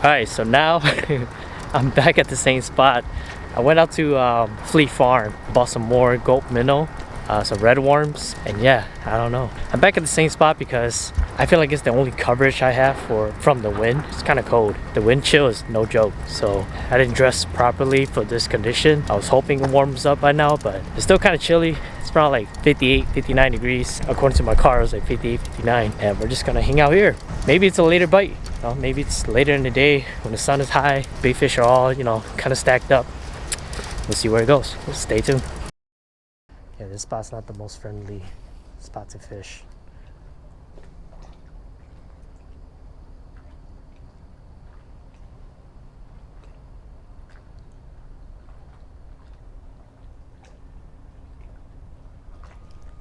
Alright, so now I'm back at the same spot. I went out to Fleet Farm, bought some more goat minnow, some red worms, and yeah, I don't know. I'm back at the same spot because I feel like it's the only coverage I have from the wind. It's kind of cold. The wind chill is no joke, so I didn't dress properly for this condition. I was hoping it warms up by now, but it's still kind of chilly. It's around like 58, 59 degrees. According to my car, it was like 58, 59, and we're just gonna hang out here. Maybe it's a later bite. Maybe it's later in the day when the sun is high. Big fish are all, kind of stacked up. We'll see where it goes. Stay tuned. Yeah, this spot's not the most friendly spot to fish.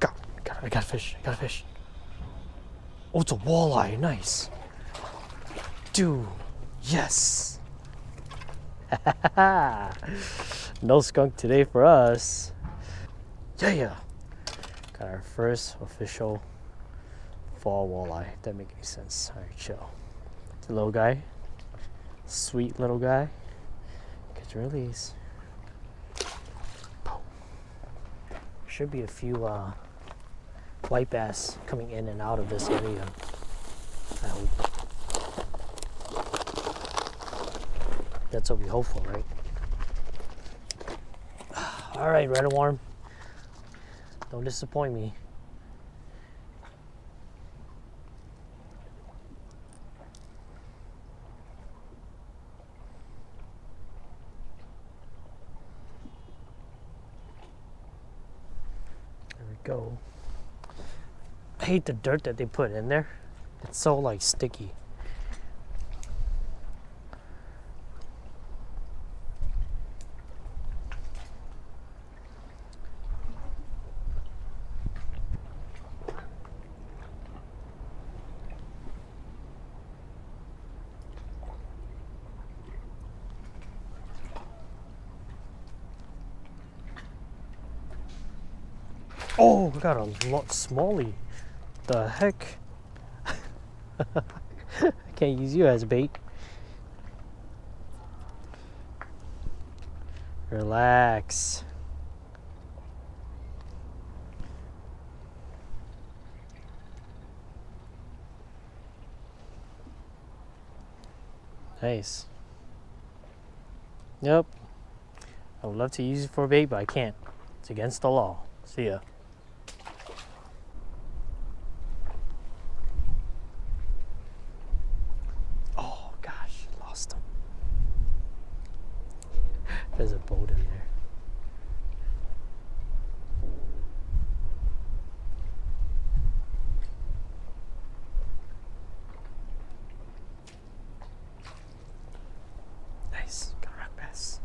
I got a fish. I got a fish. Oh, it's a walleye. Nice. Dude, yes. No skunk today for us. Yeah. Got our first official fall walleye. If that makes any sense. Alright, chill. The little guy. Sweet little guy. Catch and release. Should be a few white bass coming in and out of this area. I hope. That's what we hope for, right? Alright, red and warm. Don't disappoint me. There we go. I hate the dirt that they put in there. It's so like sticky. Oh, I got a lot smallie. The heck? I can't use you as bait. Relax. Nice. Yep. I would love to use it for bait, but I can't. It's against the law. See ya. There's a boat in there. Nice. Got a rock bass.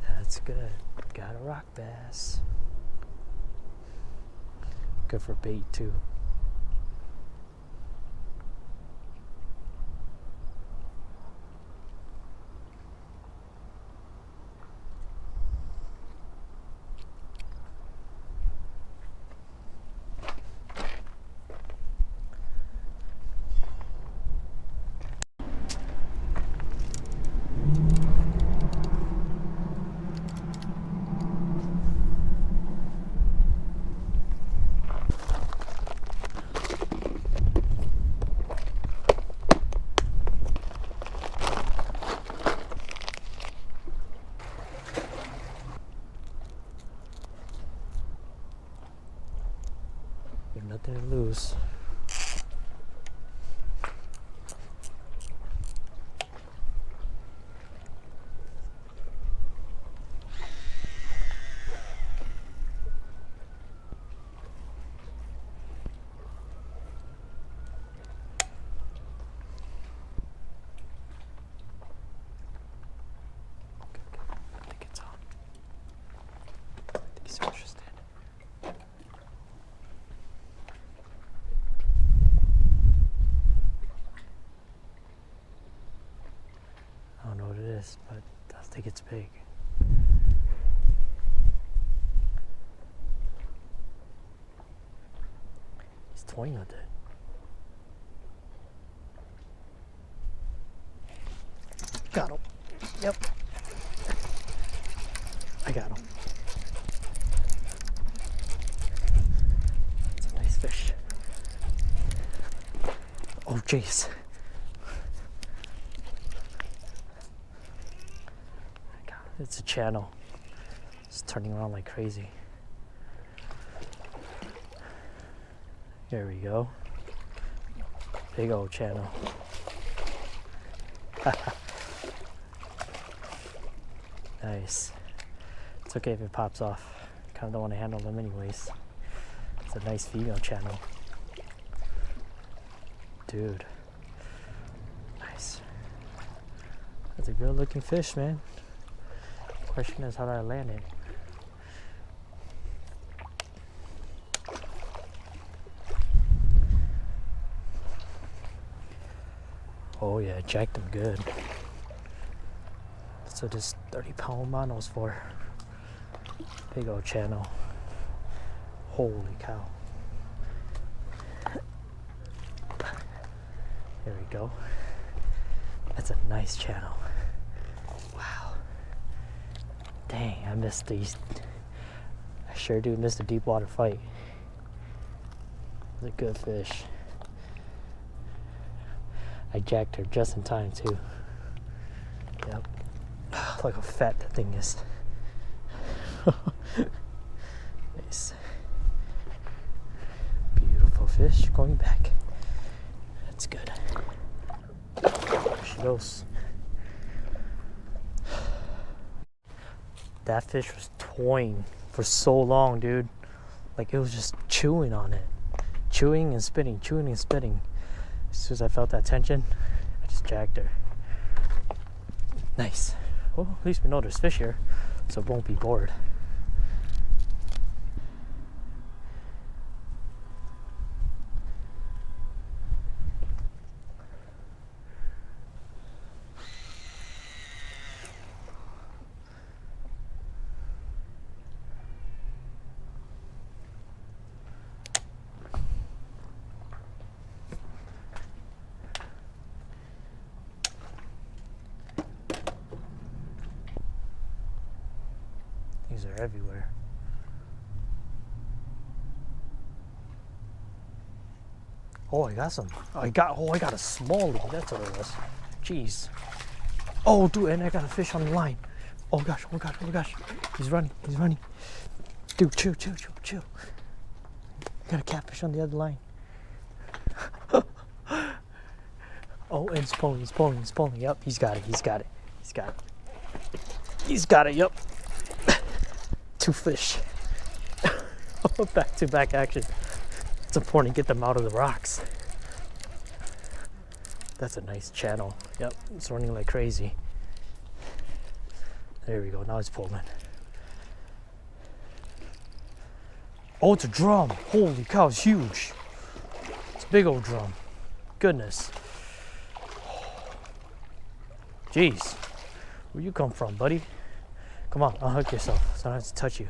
That's good. Got a rock bass. Good for bait too. Nothing to lose. I think it's on. I think he's interested. I don't know what it is, but I think it's big. He's toying with it. Got him. Yep. I got him. It's a nice fish. Oh, jeez. It's a channel. It's turning around like crazy. Here we go. Big old channel. Nice. It's okay if it pops off. Kind of don't want to handle them anyways. It's a nice female channel. Dude. Nice. That's a good looking fish, man. Question is, how do I land it? Oh yeah, jacked him good. That's what this 30-pound mono's for. Big old channel. Holy cow. There we go. That's a nice channel. Wow. Dang, I missed these. I sure do miss the deep water fight. It's a good fish. I jacked her just in time too. Yep. Look how fat that thing is. Nice. Beautiful fish going back. That's good. There she goes. That fish was toying for so long, dude. Like it was just chewing on it. Chewing and spitting, chewing and spitting. As soon as I felt that tension, I just jacked her. Nice. Well, at least we know there's fish here, so it won't be bored. These are everywhere. Oh, I got some. I got a smallie. That's what it was. Jeez. Oh, dude, and I got a fish on the line. Oh gosh, oh gosh, oh gosh. He's running, he's running. Dude, chill, chill, chill, chill. Got a catfish on the other line. Oh, and it's pulling, he's pulling, he's pulling. Yep, he's got it, he's got it, he's got it. He's got it, yep. Two fish. Back to back action. It's important to get them out of the rocks. That's a nice channel. Yep, it's running like crazy. There we go, now it's pulling. Oh, it's a drum. Holy cow, it's huge. It's a big old drum. Goodness. Jeez. Where you come from, buddy? Come on, unhook yourself so I don't have to touch you.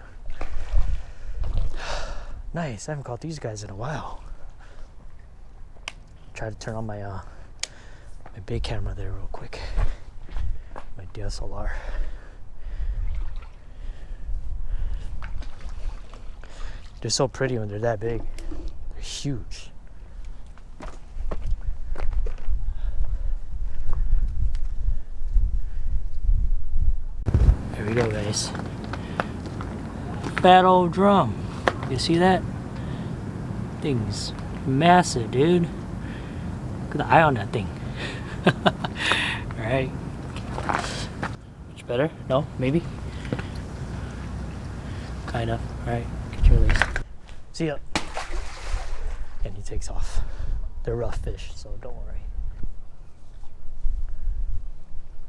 Nice, I haven't caught these guys in a while. Try to turn on my my big camera there real quick. My DSLR. They're so pretty when they're that big. They're huge. There we go, guys. Fat old drum. You see that? Thing's massive, dude. Look at the eye on that thing. Alright. Much better? No? Maybe? Kind of. Alright. Get your release. See ya. And he takes off. They're rough fish, so don't worry.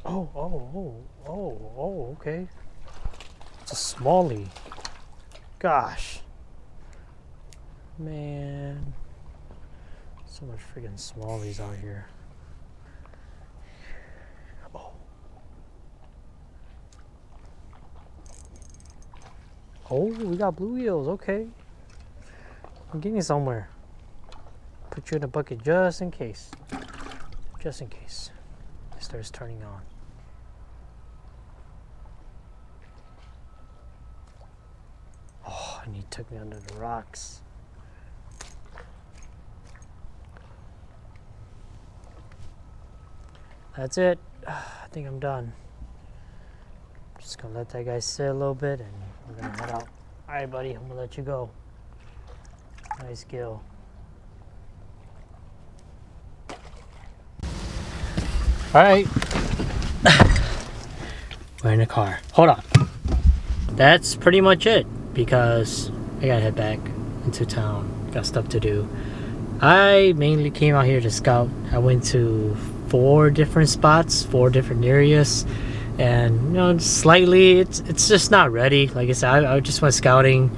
Oh, okay. It's a smallie. Gosh. Man. So much friggin' smallies out here. Oh, we got blue eels, okay. I'm getting somewhere. Put you in a bucket just in case. Just in case it starts turning on. and he took me under the rocks. That's it. I think I'm done. Just gonna let that guy sit a little bit and we're gonna head out. Alright buddy, I'm gonna let you go. Nice gill. Alright. We're in the car. Hold on. That's pretty much it because I gotta head back into town. Got stuff to do. I mainly came out here to scout. I went to 4 different spots, 4 different areas, and you know, slightly it's just not ready. Like I said, I just went scouting.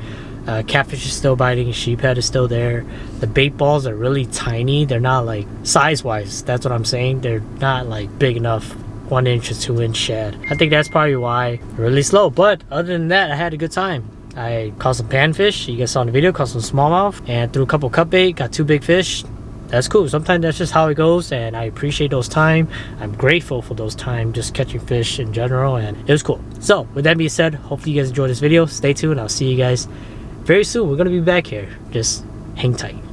Catfish is still biting, sheephead is still there. The bait balls are really tiny. They're not like size wise, that's what I'm saying. They're not like big enough 1 inch or 2 inch shad. I think that's probably why they're really slow, but other than that, I had a good time. I caught some panfish, you guys saw in the video, caught some smallmouth, and threw a couple cut bait, got 2 big fish. That's cool. Sometimes that's just how it goes, and I appreciate those time. I'm grateful for those time just catching fish in general, and it was cool. So with that being said, hopefully you guys enjoyed this video. Stay tuned. I'll see you guys very soon. We're gonna be back here. Just hang tight.